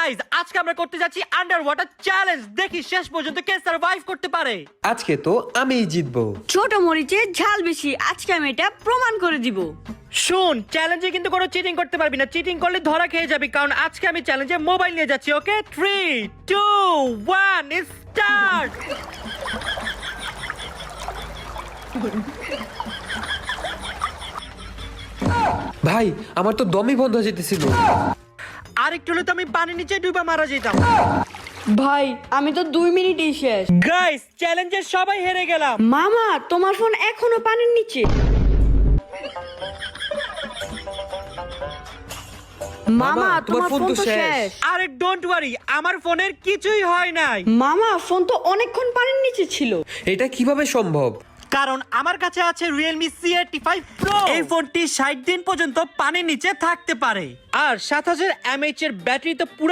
Guys আজকে আমরা করতে যাচ্ছি আন্ডার ওয়াটার চ্যালেঞ্জ। দেখি শেষ পর্যন্ত কে সার্ভাইভ করতে পারে। আজকে তো আমিই জিতবো। ছোট মরিচে ঝাল বেশি, আজকে আমি এটা প্রমাণ করে দিব। শুন, চ্যালেঞ্জে কিন্তু কোনো চিটিং করতে পারবি না। চিটিং করলে ধরা খেয়ে যাবি, কারণ আজকে আমি চ্যালেঞ্জে মোবাইল নিয়ে যাচ্ছি। ওকে, 3, 2, 1 স্টার্ট। ভাই আমার তো দমই বন্ধ হয়ে যেতেছিল। আর একটু হলে তো আমি পানি নিচে ডুবা মারা যেতাম। ভাই আমি তো 2 মিনিটেই শেষ। গাইস চ্যালেঞ্জে সবাই হেরে গেলাম। মামা তোমার ফোন এখনো পানির নিচে। মামা তোমার ফোন তো শেষ। আরে ডোন্ট ওয়ারি, আমার ফোনের কিছুই হয় নাই। মামা ফোন তো অনেকক্ষণ পানির নিচে ছিল। এটা কিভাবে সম্ভব? কারণ আমার কাছে আছে Realme C85 Pro। এই ফোনটি 60 দিন পর্যন্ত পানির নিচে থাকতে পারে, আর 7000 mAh এর ব্যাটারি তো পুরো